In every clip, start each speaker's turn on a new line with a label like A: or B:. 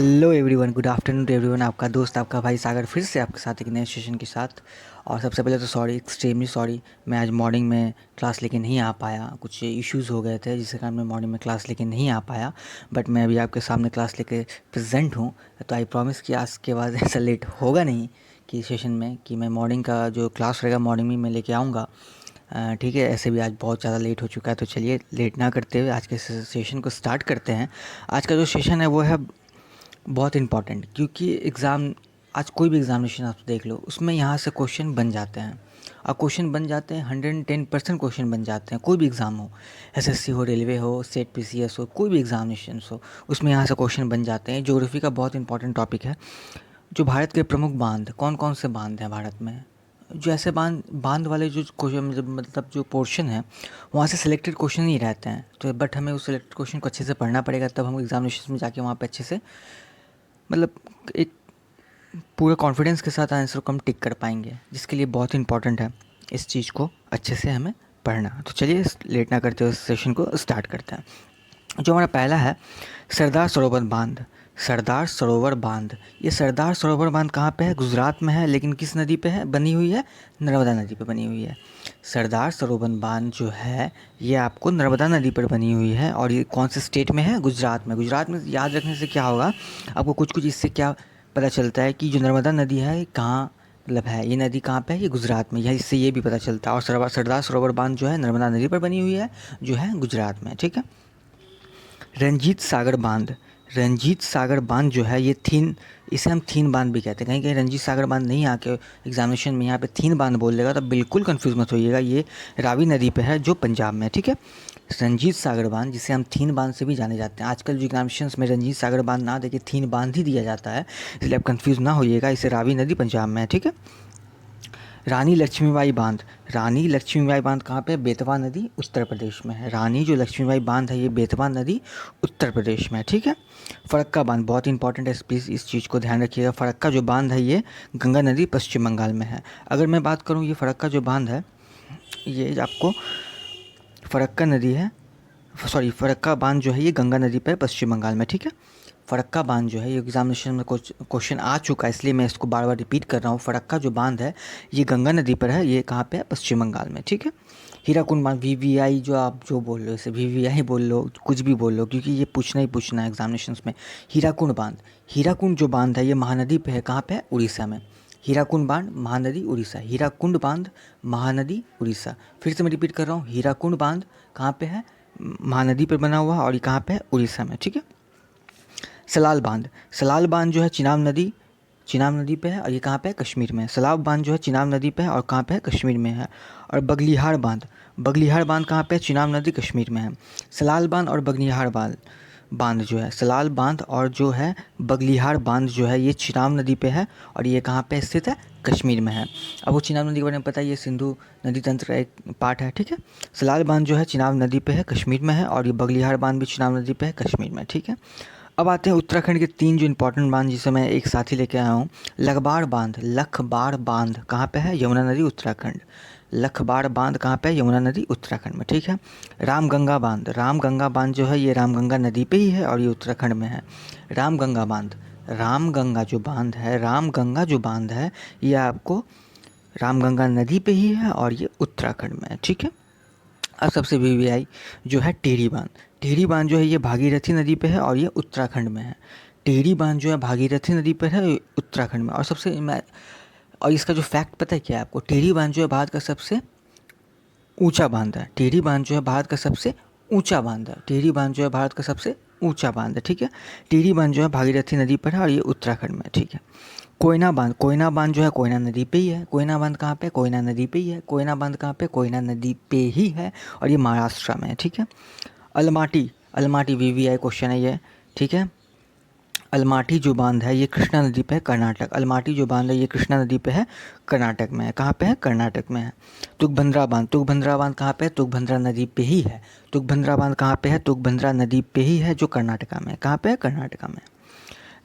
A: Hello everyone, good afternoon to everyone. आपका दोस्त आपका भाई सागर फिर से आपके साथ एक नए सेशन के साथ। और सबसे पहले तो सॉरी, एक्सट्रीमली सॉरी, मैं आज मॉर्निंग में क्लास लेके नहीं आ पाया। कुछ इश्यूज़ हो गए थे जिसके कारण मैं मॉर्निंग में क्लास लेके नहीं आ पाया। बट मैं अभी आपके सामने क्लास लेके प्रेजेंट हूँ। तो आई प्रॉमिस कि आज के बाद ऐसा लेट होगा नहीं कि सेशन में कि मैं मॉर्निंग का जो क्लास रहेगा मॉर्निंग में मैं लेके आऊँगा। ठीक है, ऐसे भी आज बहुत ज़्यादा लेट हो चुका है। तो चलिए लेट ना करते हुए आज के सेशन को स्टार्ट करते हैं। आज का जो सेशन है वो है बहुत इम्पॉर्टेंट, क्योंकि एग्ज़ाम, आज कोई भी एग्ज़ामिनेशन आप देख लो उसमें यहाँ से क्वेश्चन बन जाते हैं। और क्वेश्चन बन जाते हैं, 110% क्वेश्चन बन जाते हैं। कोई भी एग्ज़ाम हो, एसएससी हो, रेलवे हो, सेट पीसीएस हो, कोई भी एग्ज़ामिनेशन हो, उसमें यहाँ से क्वेश्चन बन जाते हैं। ज्योग्राफी का बहुत इंपॉर्टेंट टॉपिक है। जो भारत के प्रमुख बांध, कौन कौन से बांध हैं भारत में, जो ऐसे बांध बांध वाले जो क्वेश्चन मतलब जो पोर्शन है वहाँ से सिलेक्टेड क्वेश्चन ही रहते हैं। तो बट हमें उस सिलेक्टेड क्वेश्चन को अच्छे से पढ़ना पड़ेगा, तब हम एग्ज़ामिनेशन में जाके वहाँ पे अच्छे से मतलब एक पूरे कॉन्फिडेंस के साथ आंसर को हम टिक कर पाएंगे, जिसके लिए बहुत इंपॉर्टेंट है इस चीज़ को अच्छे से हमें पढ़ना। तो चलिए लेट ना करते हुए सेशन को स्टार्ट करते हैं। जो हमारा पहला है सरदार सरोवर बांध। सरदार सरोवर बांध, ये सरदार सरोवर बांध कहाँ पे है? गुजरात में है, लेकिन किस नदी पे है बनी हुई है? नर्मदा नदी पे बनी हुई है। सरदार सरोवर बांध जो है ये आपको नर्मदा नदी पर बनी हुई है। और ये कौन से स्टेट में है? गुजरात में। गुजरात में याद रखने से क्या होगा आपको, कुछ कुछ इससे क्या पता चलता है कि जो नर्मदा नदी है ये कहाँ मतलब है, ये नदी कहाँ पे है? ये गुजरात में। यह इससे ये भी पता चलता है। और सरदार सरोवर बांध जो है नर्मदा नदी पर बनी हुई है, जो है गुजरात में। ठीक है। रंजीत सागर बांध। रंजीत सागर बांध जो है ये थीन, इसे हम थीन बांध भी कहते हैं। कहीं कहीं रंजीत सागर बांध नहीं आके एग्जामिनेशन में यहाँ पे थीन बांध बोल देगा तो बिल्कुल कंफ्यूज मत होइएगा। ये रावी नदी पे है जो पंजाब में है। ठीक है। रंजीत सागर बांध, जिसे हम थीन बांध से भी जाने जाते हैं। आजकल जो एग्जामिनेशन में रंजीत सागर बांध ना देके थीन बांध ही दिया जाता है, इसलिए आप कंफ्यूज ना होइएगा। इसे रावी नदी पंजाब में है। ठीक है। रानी लक्ष्मीबाई बांध। रानी लक्ष्मीबाई बांध कहाँ पे? बेतवा नदी उत्तर प्रदेश में है। रानी जो लक्ष्मीबाई बांध है ये बेतवा नदी उत्तर प्रदेश में है। ठीक है। फरक्का बांध बहुत इंपॉर्टेंट है, प्लीज़ इस चीज़ को ध्यान रखिएगा। फरक्का जो बांध है ये गंगा नदी पश्चिम बंगाल में है। अगर मैं बात करूँ, ये फरक्का जो बांध है ये आपको फरक्का नदी है, सॉरी फरक्का बांध जो है ये गंगा नदी पर पश्चिम बंगाल में। ठीक है। फरक्का बांध जो है ये एग्जामिनेशन में कुछ क्वेश्चन आ चुका है, इसलिए मैं इसको बार बार रिपीट कर रहा हूँ। फरक्का जो बांध है ये गंगा नदी पर है, ये कहाँ पे है? पश्चिम बंगाल में। ठीक है। हीराकुंड बांध, वीवीआई जो आप जो बोल रहे हो इसे वीवीआई बोल लो, कुछ भी बोल लो, क्योंकि ये पूछना ही पूछना है एग्जामिनेशन में। हीराकुंड बांध, हीराकुंड जो बांध है ये महानदी पे है। कहाँ पे है? उड़ीसा में। हीराकुंड बांध महानदी उड़ीसा। हीराकुंड बांध महानदी उड़ीसा। फिर से मैं रिपीट कर रहा हूँ, हीराकुंड बांध कहाँ पे है? महानदी पर बना हुआ, और ये कहाँ पे है? उड़ीसा में। ठीक है। सलाल बांध, सलाल बांध जो है चिनाब नदी पे है, और ये कहाँ पे है? कश्मीर में। सलाल बांध जो है चिनाब नदी पे है और कहाँ पे है? कश्मीर में है। और बगलिहार बांध, बगलिहार बांध कहाँ पे है? चिनाब नदी कश्मीर में है। सलाल बांध और बगलिहार बांध, बांध जो है सलाल बांध और जो है बगलिहार बांध जो है ये चिनाब नदी पे है, और ये कहाँ पे स्थित है? कश्मीर में है। अब वो चिनाब नदी के बारे में पता है, ये सिंधु नदी तंत्र का एक पार्ट है। ठीक है। सलाल बांध जो है चिनाब नदी पे है, कश्मीर में है, और ये बगलिहार बांध भी चिनाब नदी पे है, कश्मीर में। ठीक है। अब आते हैं उत्तराखंड के 3 जो इंपॉर्टेंट बांध, जिसे मैं एक साथ ही लेके आया हूँ। लखबार बांध, लखबार बांध कहाँ पे है? यमुना नदी उत्तराखंड। लखबार बांध कहाँ पे है? यमुना नदी उत्तराखंड में। ठीक है। रामगंगा बांध, रामगंगा बांध जो है ये रामगंगा नदी पे ही है और ये उत्तराखंड में है। रामगंगा बांध, रामगंगा जो बांध है, रामगंगा जो बांध है ये आपको रामगंगा नदी पे ही है और ये उत्तराखंड में है। ठीक है। अब सबसे वीवीआई जो है टिहरी बांध। टिहरी बांध जो है ये भागीरथी नदी पे है और ये उत्तराखंड में है। टिहरी बांध जो है भागीरथी नदी पर है, उत्तराखंड में। और सबसे मैं, और इसका जो फैक्ट पता है क्या है आपको? टिहरी बांध जो है भारत का सबसे ऊंचा बांध है। टिहरी बांध जो है भारत का सबसे ऊंचा बांध है। टिहरी बांध जो है भारत का सबसे ऊंचा बांध है। ठीक है। टिहरी बांध जो है भागीरथी नदी पर है और ये उत्तराखंड में। ठीक है। कोयना बांध, कोयना बांध जो है कोयना नदी पे ही है। कोयना बांध कहाँ पे? कोयना नदी पे ही है। कोयना बांध कहाँ पे? कोयना नदी पे ही है और ये महाराष्ट्र में है। ठीक है। अलमाटी, अलमाटी वीवीआई क्वेश्चन है ये। ठीक है। अलमाटी जो बांध है ये कृष्णा नदी पे है, कर्नाटक। अलमाटी जो बांध है ये कृष्णा नदी पे है, कर्नाटक में है। कहाँ पे है? कर्नाटक में है। तुंगभद्रा बांध, तुंगभद्रा बांध कहाँ पे है? तुंगभद्रा नदी पे ही है। तुंगभद्रा बांध कहाँ पे है? तुंगभद्रा नदी पे ही है, जो कर्नाटका में है। कहाँ पे है? कर्नाटका में।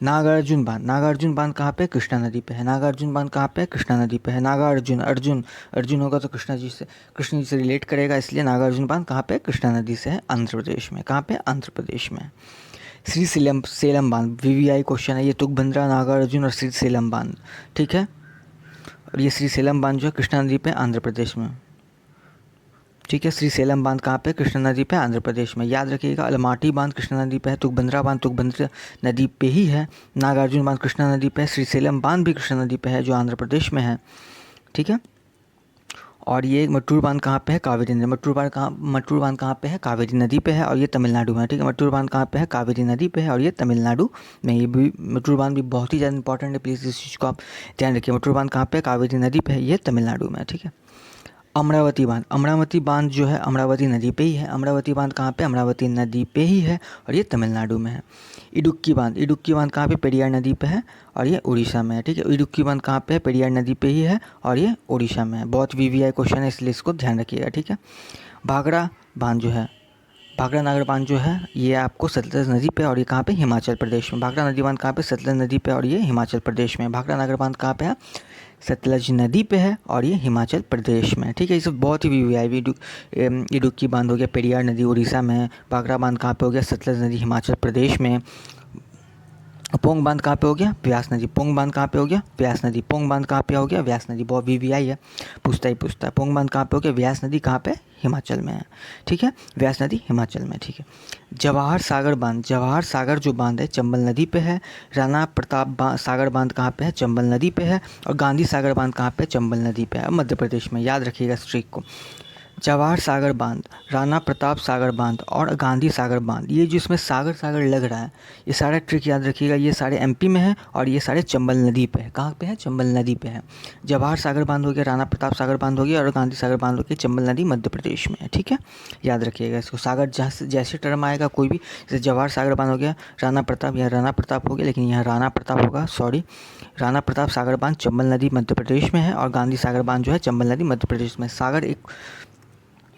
A: नागार्जुन बांध, नागार्जुन बांध कहाँ पे? कृष्णा नदी पे है। नागार्जुन बांध कहाँ पे? कृष्णा नदी पे है। नागार्जुन, अर्जुन, अर्जुन होगा तो कृष्ण जी से रिलेट करेगा, इसलिए नागार्जुन बांध कहाँ पे? कृष्णा नदी से है, आंध्र प्रदेश में। कहाँ पे? आंध्र प्रदेश में। श्री सेलम सेलम बांध, वीवीआई क्वेश्चन है ये, तुंगभद्रा, नागार्जुन और श्री सेलम बांध, ठीक है। और ये श्री सेलम बांध जो है कृष्णा नदी पे आंध्र प्रदेश में, ठीक है। श्री सेलम बांध कहाँ पे? कृष्णा नदी पे आंध्र प्रदेश में, याद रखिएगा। अलमाटी बांध कृष्णा नदी पे है, तुंगभद्रा बांध तुंगभद्रा नदी पे ही है, नागार्जुन बांध कृष्णा नदी पे है, श्री सेलम बांध भी कृष्णा नदी पे है जो आंध्र प्रदेश में है, ठीक है। और ये मट्टूर बांध कहाँ पे है? कावेरी नदी। मट्टूर बांध कहाँ पे है? कावेरी नदी पे है और ये तमिलनाडु में है, ठीक है। मट्टूर बांध कहाँ पे है? कावेरी नदी पे है और ये तमिलनाडु में। ये भी मट्टूर बांध भी बहुत ही ज़्यादा इंपॉर्टेंट है, प्लीज़ इस चीज़ को आप ध्यान रखिए। मट्टूर बांध कहाँ पे है? कावेरी नदी पे है, ये तमिलनाडु में है, ठीक है। अमरावती बांध जो है अमरावती नदी पे ही है। अमरावती बांध कहाँ पे? अमरावती नदी पे ही है और ये तमिलनाडु में है। इडुक्की बांध कहाँ पे? पेरियार नदी पे है और ये उड़ीसा में है, ठीक है। इडुक्की बांध कहाँ पे है? पेरियार नदी पे ही है और ये उड़ीसा में है। बहुत वीवीआई क्वेश्चन है इसलिए इसको ध्यान रखिएगा, ठीक है। भाखड़ा नागर बांध जो है ये आपको सतलज नदी पे और ये कहाँ पे? हिमाचल प्रदेश में। भाखड़ा नदी बांध कहाँ पे? सतलज नदी पे और ये हिमाचल प्रदेश में। भाखड़ा नागर बांध कहाँ पे है? सतलज नदी पे है और ये हिमाचल प्रदेश में, ठीक है। ये सब बहुत ही वीवीआई। इडुक्की बांध हो गया पेरियार नदी उड़ीसा में, भाखड़ा बांध कहाँ पे हो गया? सतलज नदी हिमाचल प्रदेश में। पोंग बांध कहाँ पे हो गया? व्यास नदी। पोंग बांध कहाँ पे हो गया? व्यास नदी। पोंग बांध कहाँ पे हो गया? व्यास नदी। बहुत वीवीआई है, पूछता है। पोंग बांध कहाँ पे हो गया? व्यास नदी कहाँ पे? हिमाचल में है, ठीक है। व्यास नदी हिमाचल में, ठीक है। जवाहर सागर जो बांध है चंबल नदी पे है। राणा प्रताप सागर बांध कहाँ पे है? चंबल नदी पे है। और गांधी सागर बांध कहाँ पे? चंबल नदी पे है, मध्य प्रदेश में। याद रखिएगा इस ट्रिक को। जवाहर सागर बांध, राणा प्रताप सागर बांध और गांधी सागर बांध, ये जो इसमें सागर लग रहा है, ये सारा ट्रिक याद रखिएगा। ये सारे एमपी में है और ये सारे चंबल नदी पे है। कहाँ पे है? चंबल नदी पे है। जवाहर सागर बांध हो गया, राणा प्रताप सागर बांध हो गया और गांधी सागर बांध हो गया, चंबल नदी मध्य प्रदेश में है, ठीक है। याद रखिएगा इसको। सागर जैसे टर्म आएगा कोई भी, जैसे जवाहर सागर बांध हो गया, राणा प्रताप, यहाँ राणा प्रताप हो गया लेकिन यहाँ राणा प्रताप होगा, सॉरी। राणा प्रताप सागर बांध चंबल नदी मध्य प्रदेश में है और गांधी सागर बांध जो है चंबल नदी मध्य प्रदेश में। सागर एक,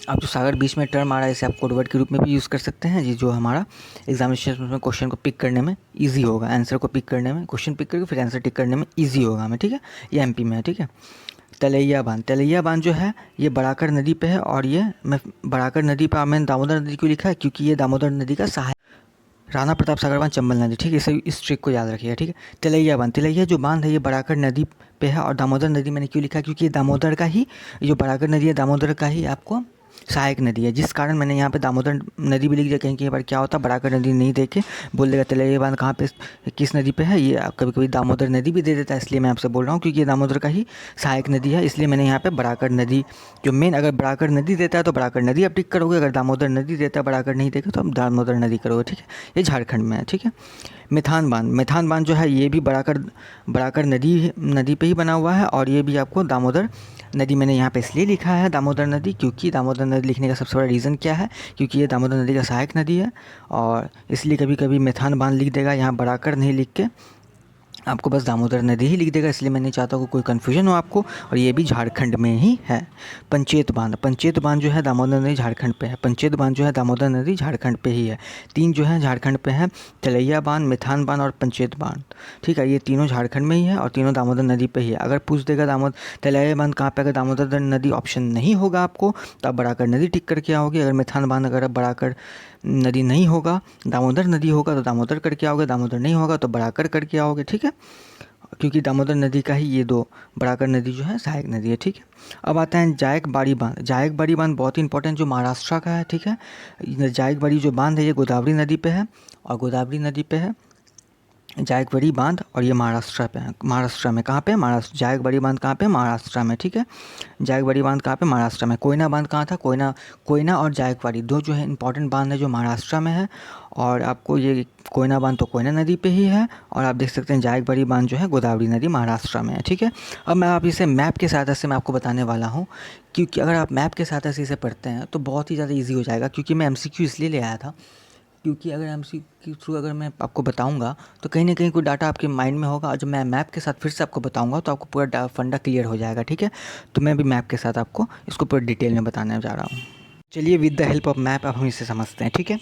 A: अब जो सागर बीच में टर्म आ रहा है इसे आप कोडवर्ड के रूप में भी यूज़ कर सकते हैं जी, जो हमारा एग्जामिनेशन में क्वेश्चन को पिक करने में इजी होगा, आंसर को पिक करने में, क्वेश्चन पिक करके फिर आंसर टिक करने में इजी होगा हमें, ठीक है। ये एमपी में है, ठीक है। तलैया बांध जो है ये बराकर नदी पे है और ये मैं बराकर नदी पर मैंने दामोदर नदी क्यों लिखा है? क्योंकि ये दामोदर नदी का सहायक। राणा प्रताप सागर बांध चंबल नदी, ठीक है। इस ट्रिक को याद रखिएगा, ठीक है। तलैया जो बांध है ये बराकर नदी पे है और दामोदर नदी मैंने क्यों लिखा? क्योंकि ये दामोदर का ही, जो बराकर नदी है दामोदर का ही आपको सहायक नदी है, जिस कारण मैंने यहाँ पे दामोदर नदी भी लिख दिया। कहीं कहीं बार क्या होता है बराकर नदी नहीं देखे बोल देगा तलैया बांध कहाँ पे किस नदी पे है, ये कभी कभी दामोदर नदी भी दे देता है, इसलिए मैं आपसे बोल रहा हूँ क्योंकि ये दामोदर का ही सहायक नदी है, इसलिए मैंने यहाँ पे बराकर नदी जो मेन, अगर बराकर नदी देता है तो बराकर नदी आप टिक करोगे, अगर दामोदर नदी देता है बराकर नहीं देगा तो आप दामोदर नदी करोगे, ठीक है। ये झारखंड में है, ठीक है। मेथान बांध जो है ये भी बराकर नदी पे ही बना हुआ है और ये भी आपको दामोदर नदी, मैंने यहाँ पे इसलिए लिखा है दामोदर नदी क्योंकि दामोदर नदी लिखने का सबसे बड़ा रीज़न क्या है? क्योंकि ये दामोदर नदी का सहायक नदी है और इसलिए कभी कभी मेथान बांध लिख देगा, यहाँ बराकर नहीं लिख के आपको बस दामोदर नदी ही लिख देगा, इसलिए मैं नहीं चाहता कि कोई कन्फ्यूजन हो आपको। और ये भी झारखंड में ही है। पंचेत बांध जो है दामोदर नदी झारखंड पे है। पंचेत बांध जो है दामोदर नदी झारखंड पे ही है। तीन जो है झारखंड पे है, तलैया बांध, मेथान बांध और पंचेत बांध, ठीक है। ये तीनों झारखंड में ही है और तीनों दामोदर नदी पे ही है। अगर पूछ देगा तलैया बांध कहाँ पे, अगर दामोदर नदी ऑप्शन नहीं होगा आपको तो आप बराकर नदी टिक करके आओगे। अगर मेथान बांध अगर बराकर नदी नहीं होगा, दामोदर नदी होगा तो दामोदर करके आओगे, दामोदर नहीं होगा तो बराकर करके आओगे, ठीक है। क्योंकि दामोदर नदी का ही ये दो, बराकर नदी जो है सहायक नदी है, ठीक है। अब आता है जायक बाड़ी बांध बहुत ही इंपॉर्टेंट, जो महाराष्ट्र का है, ठीक है। जायक बाड़ी जो बांध है ये गोदावरी नदी पे है और गोदावरी नदी पे है जायकवाड़ी बांध और ये महाराष्ट्र पे है। महाराष्ट्र में कहाँ पे? महाराष्ट्र। जायकवाड़ी बांध कहाँ पे? महाराष्ट्र में, ठीक है। जायकवाड़ी बांध कहाँ पे? महाराष्ट्र में। कोयना बांध कहाँ था? कोयना और जायकवाड़ी दो जो है इंपॉर्टेंट बांध है जो महाराष्ट्र में है और आपको ये कोयना बांध तो कोयना नदी पे ही है और आप देख सकते हैं जायकवाड़ी बांध जो है गोदावरी नदी महाराष्ट्र में है, ठीक है। अब मैं आप इसे मैप के सहायता से मैं आपको बताने वाला हूँ, क्योंकि अगर आप मैप के सहायता से इसे पढ़ते हैं तो बहुत ही ज़्यादा ईजी हो जाएगा। क्योंकि मैं MCQ इसलिए ले आया था क्योंकि अगर MCQ के थ्रू अगर मैं आपको बताऊंगा तो कहीं ना कहीं कोई डाटा आपके माइंड में होगा और जब मैं मैप के साथ फिर से आपको बताऊंगा तो आपको पूरा फंडा क्लियर हो जाएगा, ठीक है। तो मैं भी मैप के साथ आपको इसको पूरा डिटेल में बताने जा रहा हूँ। चलिए with the help of map अब हम इसे समझते हैं, ठीक है।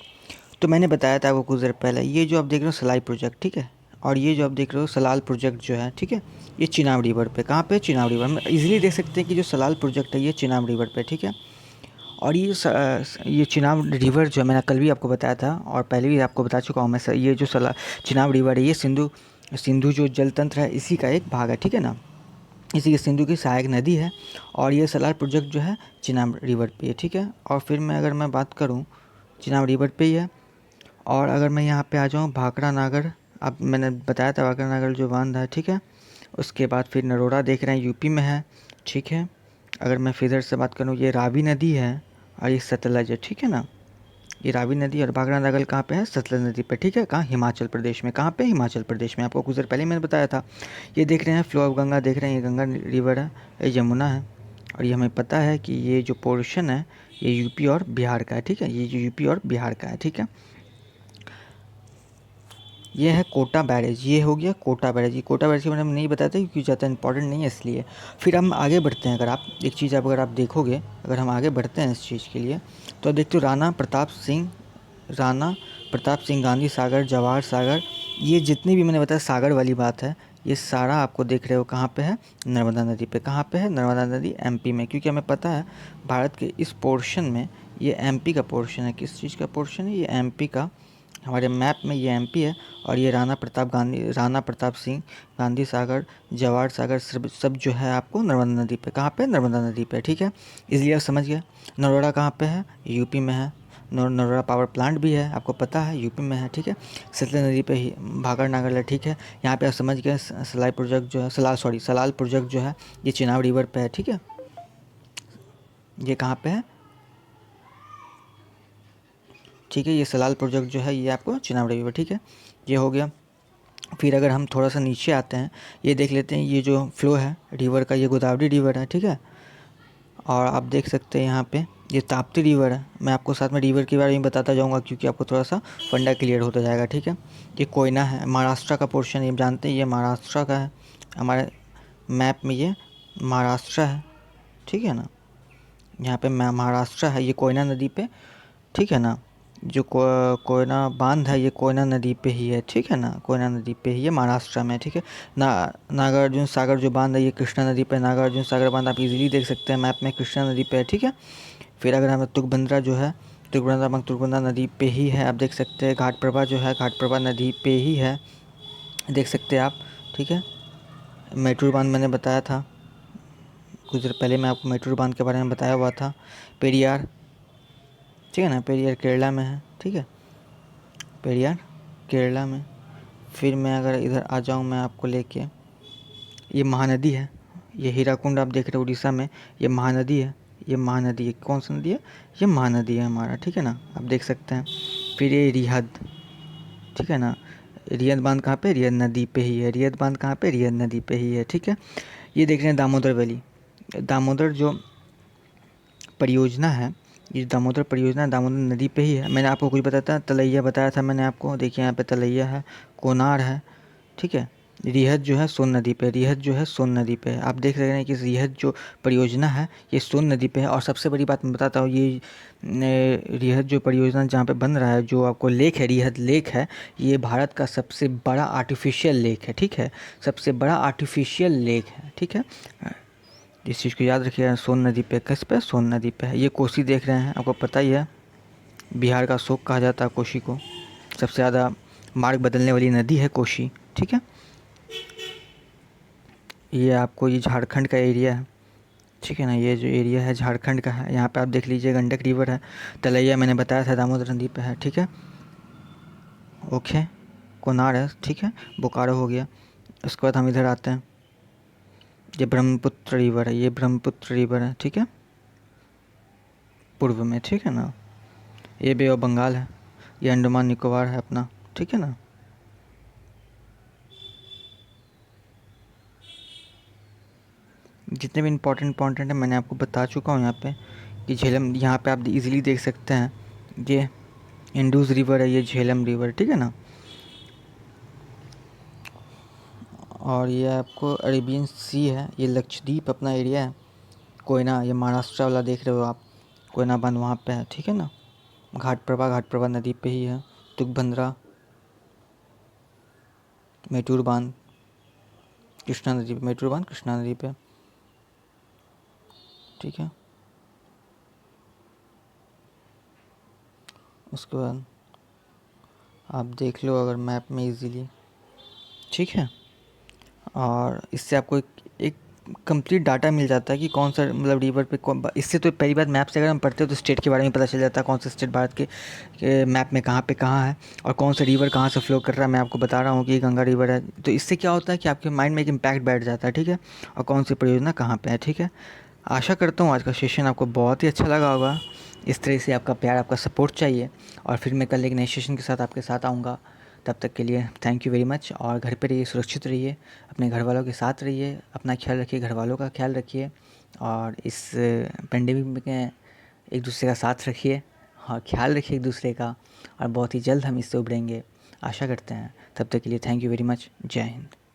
A: तो मैंने बताया था आपको कुछ देर पहले, ये जो आप देख रहे हो सलाई प्रोजेक्ट, ठीक है, और ये जो आप देख रहे हो सलाल प्रोजेक्ट जो है, ठीक है, ये चिनाब रिवर पे, कहाँ पे? चिनाब रिवर में। ईजिली देख सकते हैं कि जो सलाल प्रोजेक्ट है ये चिनाब रिवर पे, ठीक है। और ये चिनाब रिवर जो है, मैंने कल भी आपको बताया था और पहले भी आपको बता चुका हूँ मैं, ये जो चिनाब रिवर है ये सिंधु सिंधु जो जल तंत्र है इसी का एक भाग है, ठीक है ना। इसी के सिंधु की सहायक नदी है और ये सलार प्रोजेक्ट जो है चिनाब रिवर पे है, ठीक है। और फिर मैं अगर मैं बात करूँ चिनाब रिवर पे ही है। और अगर मैं यहाँ पे आ जाऊँ भाखड़ा नागर, अब मैंने बताया था भाखड़ा नागर जो बांध है, ठीक है। उसके बाद फिर नरोड़ा देख रहे हैं यूपी में है, ठीक है। अगर मैं फिर से बात करूँ ये रावी नदी है और ये सतलज है, ठीक है ना। ये रावी नदी और भाखड़ा नागर कहाँ पे है, सतलज नदी पे, ठीक है। कहाँ, हिमाचल प्रदेश में। कहाँ पे, हिमाचल प्रदेश में। आपको कुछ देर पहले मैंने बताया था। ये देख रहे हैं फ्लो ऑफ गंगा देख रहे हैं, ये गंगा रिवर है, ये यमुना है। और ये हमें पता है कि ये जो पोर्शन है ये यूपी और बिहार का है, ठीक है। ये जो यूपी और बिहार का है, ठीक है। ये है कोटा बैरेज, ये हो गया कोटा बैरेज। ये कोटा बैरेज के बारे में नहीं बताया था क्योंकि ज़्यादा इंपॉर्टेंट नहीं है इसलिए। फिर हम आगे बढ़ते हैं। अगर आप एक चीज़ अगर आप देखोगे, अगर हम आगे बढ़ते हैं इस चीज़ के लिए, तो देखते हो राणा प्रताप सिंह गांधी सागर, जवाहर सागर, ये जितनी भी मैंने बताया सागर वाली बात है, ये सारा आपको देख रहे हो कहाँ पे है, नर्मदा नदी पे। कहाँ पे है, नर्मदा नदी एमपी में। क्योंकि हमें पता है भारत के इस पोर्शन में ये एमपी का पोर्शन है। किस चीज़ का पोर्शन है, ये एमपी का। हमारे मैप में ये एमपी है और ये राणा प्रताप सिंह गांधी सागर, जवाहर सागर सब जो है आपको नर्मदा नदी पे। कहाँ पे, नर्मदा नदी पे, ठीक है। इसलिए आप समझ गए। नरोड़ा कहाँ पे है, यूपी में है। नरोड़ा पावर प्लांट भी है, आपको पता है यूपी में है, ठीक है। सतलज नदी पे ही भाखड़ा नागर है, ठीक है। यहाँ पे आप समझ गए। सलाई प्रोजेक्ट जो है, सलाल प्रोजेक्ट जो है ये चिनाब रिवर पे है, ठीक है। ये कहाँ पे है, ठीक है। ये सलाल प्रोजेक्ट जो है ये आपको चिनाब रिवर, ठीक है। ये हो गया। फिर अगर हम थोड़ा सा नीचे आते हैं, ये देख लेते हैं ये जो फ्लो है रिवर का, ये गोदावरी रिवर है, ठीक है। और आप देख सकते हैं यहाँ पे ये ताप्ती रिवर है। मैं आपको साथ में रिवर के बारे में बताता जाऊँगा क्योंकि आपको थोड़ा सा फंडा क्लियर होता जाएगा, ठीक है। ये कोयना है, महाराष्ट्र का पोर्शन, ये जानते हैं ये महाराष्ट्र का है। हमारे मैप में ये महाराष्ट्र है, ठीक है ना। यहाँ पे महाराष्ट्र है, ये कोयना नदी पे, ठीक है ना। जो कोयना बांध है ये कोयना नदी पे ही है, ठीक है ना। कोयना नदी पे ही है, महाराष्ट्र में, ठीक है ना। नागार्जुन सागर जो बांध है ये कृष्णा नदी पे, नागार्जुन सागर बांध आप इजीली देख सकते हैं मैप में, कृष्णा नदी पे है, ठीक है। फिर अगर हमें तुंगभद्रा जो है, तुंगभद्रा नदी पे ही है, आप देख सकते हैं। घाटप्रभा जो है, घाटप्रभा नदी पे ही है, देख सकते हैं आप, ठीक है। मैटूर बांध मैंने बताया था कुछ देर पहले, मैं आपको मैटूर बांध के बारे में बताया हुआ था। पेरियार, ठीक है ना, पेरियार केरला में है, ठीक है। पेरियार केरला में। फिर मैं अगर इधर आ जाऊँ मैं आपको लेके, ये महानदी है, ये हीराकुंड आप देख रहे हो उड़ीसा में, ये महानदी है। ये महानदी है, कौन सी नदी है, ये महानदी है हमारा, ठीक है ना, आप देख सकते हैं। फिर ये रिहद, ठीक है ना। रिहद बांध कहाँ पे, रिहद नदी पे ही है। रिहद बांध कहाँ पे, रिहद नदी पे ही है, ठीक है। ये देख रहे हैं दामोदर वैली, दामोदर जो परियोजना है, ये दामोदर परियोजना दामोदर नदी पे ही है। मैंने आपको कुछ बताया था, तलैया बताया था मैंने आपको, देखिए यहाँ पे तलैया है, कोनार है, ठीक है। रिहद जो है सोन नदी पे, रिहद जो है सोन नदी पे है। आप देख रहे हैं कि रिहद जो परियोजना है ये सोन नदी पे है। और सबसे बड़ी बात मैं बताता हूँ, ये रिहद जो परियोजना जहाँ पे बन रहा है, जो आपको लेक है, रिहद लेक है, ये भारत का सबसे बड़ा आर्टिफिशियल लेक है, ठीक है। सबसे बड़ा आर्टिफिशियल लेक है, ठीक है। इस चीज़ को याद रखिएगा। सोन नदी पे, किस पे, सोन नदी पे है। ये कोसी देख रहे हैं, आपको पता ही है बिहार का शोक कहा जाता है कोसी को। सबसे ज़्यादा मार्ग बदलने वाली नदी है कोसी, ठीक है। ये आपको ये झारखंड का एरिया है, ठीक है ना। ये जो एरिया है झारखंड का है। यहाँ पे आप देख लीजिए गंडक रिवर है। तलैया मैंने बताया था दामोदर नदी पे है, ठीक है। ओके, कोनार है, ठीक है। बोकारो हो गया। उसके बाद हम इधर आते हैं, ये ब्रह्मपुत्र रिवर है, ये ब्रह्मपुत्र रिवर है, ठीक है, पूर्व में, ठीक है ना। ये बे ऑफ बंगाल है, ये अंडमान निकोबार है अपना, ठीक है ना। जितने भी इंपॉर्टेंट है मैंने आपको बता चुका हूँ यहाँ पे। ये झेलम, यहाँ पे आप इजीली देख सकते हैं, ये इंडूस रिवर है, ये झेलम रिवर, ठीक है ना। और ये आपको अरेबियन सी है, ये लक्षद्वीप अपना एरिया है। कोयना, ये महाराष्ट्र वाला देख रहे हो आप, कोयना बांध वहाँ पे है, ठीक है ना। घाटप्रभा नदी पे ही है। तुंगभद्रा, मेटूर बांध कृष्णा नदी पे, मेटूर बांध कृष्णा नदी पे, ठीक है। उसके बाद आप देख लो अगर मैप में इजीली, ठीक है। और इससे आपको एक कंप्लीट डाटा मिल जाता है कि कौन सा मतलब रिवर पे कौन, इससे तो पहली बात मैप से अगर हम पढ़ते हो तो स्टेट के बारे में पता चल जाता है, कौन सा स्टेट भारत के मैप में कहाँ पे कहाँ है, और कौन सा रिवर कहाँ से फ्लो कर रहा है। मैं आपको बता रहा हूँ कि ये गंगा रिवर है, तो इससे क्या होता है कि आपके माइंड में एक इम्पैक्ट बैठ जाता है, ठीक है, और कौन सी परियोजना कहाँ पे है, ठीक है। आशा करता हूँ आज का सेशन आपको बहुत ही अच्छा लगा होगा। इस तरह से आपका प्यार, आपका सपोर्ट चाहिए, और फिर मैं कल एक नए सेशन के साथ आपके साथ आऊँगा। तब तक के लिए थैंक यू वेरी मच, और घर पे रहिए, सुरक्षित रहिए, अपने घर वालों के साथ रहिए, अपना ख्याल रखिए, घर वालों का ख्याल रखिए, और इस पेंडेमिक में एक दूसरे का साथ रखिए और ख्याल रखिए एक दूसरे का, और बहुत ही जल्द हम इससे उभरेंगे, आशा करते हैं। तब तक के लिए थैंक यू वेरी मच। जय हिंद।